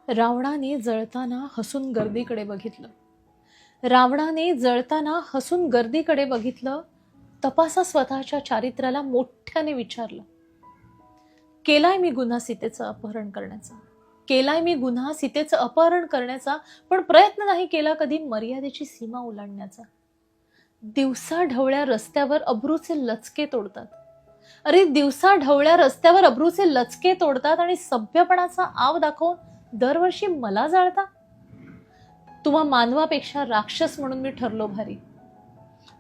रावणाने जळताना हसून गर्दीकडे बघितलं. रावणाने जळताना हसून गर्दीकडे बघितलं. तपासा स्वतःच्या चारित्र्याला मोठ्याने विचारलं. केलाय मी गुन्हा सीतेचं अपहरण करण्याचा, केलाय मी गुन्हा सीतेचं अपहरण करण्याचा, पण प्रयत्न नाही केला कधी मर्यादेची सीमा ओलांडण्याचा. दिवसा ढवळ्या रस्त्यावर अब्रूचे लचके तोडतात. अरे दिवसा ढवळ्या रस्त्यावर अब्रूचे लचके तोडतात आणि सभ्यपणाचा आव दाखवून दरवर्षी मला जाळता. तुम्हा मानवापेक्षा राक्षस म्हणून मी ठरलो भारी,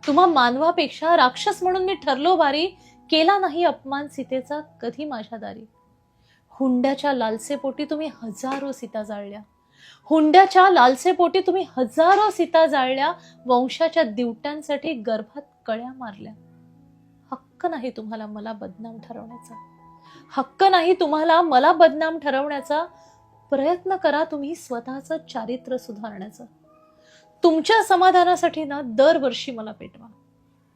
तुम्हा मानवापेक्षा राक्षस म्हणून मी ठरलो भारी. केला नाही अपमान सीतेचा कधी माझ्या दारी. हुंड्याच्या लालसेपोटी तुम्ही हजारो सीता जाळल्या, हुंड्याच्या लालसेपोटी तुम्ही हजारो सीता जाळल्या. वंशाच्या दिवट्यांसाठी गर्भात कळ्या मारल्या. हक्क नाही तुम्हाला मला बदनाम ठरवण्याचा, हक्क नाही तुम्हाला मला बदनाम ठरवण्याचा. प्रयत्न करा तुम्ही स्वतःचं चारित्र्य सुधारण्याचा. तुमच्या समाधानासाठी ना दरवर्षी मला पेटवा,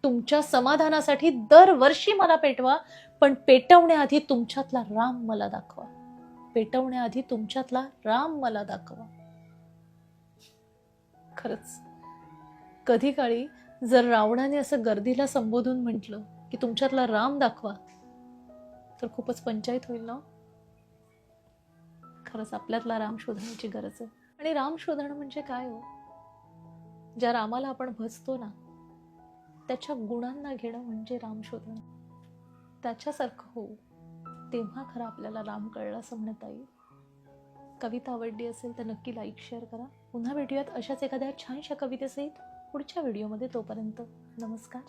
तुमच्या समाधानासाठी दरवर्षी मला पेटवा, पण पेटवण्याआधी तुमच्यातला राम मला दाखवा, पेटवण्याआधी तुमच्यातला राम मला दाखवा. खरंच कधी काळी जर रावणाने असं गर्दीला संबोधून म्हटलं की तुमच्यातला राम दाखवा, तर खूपच पंचायत होईल ना. खरंच आपल्यातला राम शोधण्याची गरज आहे. आणि राम शोधणं म्हणजे काय हो? ज्या रामाला आपण भजतो ना, त्याच्या गुणांना घेणं म्हणजे राम शोधणं. त्याच्यासारखं हो, तेव्हा खरं आपल्याला राम कळला असं म्हणता येईल. कविता आवडली असेल तर नक्की लाईक शेअर करा. पुन्हा भेटूयात अशाच एखाद्या छानशा कवितेसहित पुढच्या व्हिडिओमध्ये. तोपर्यंत नमस्कार.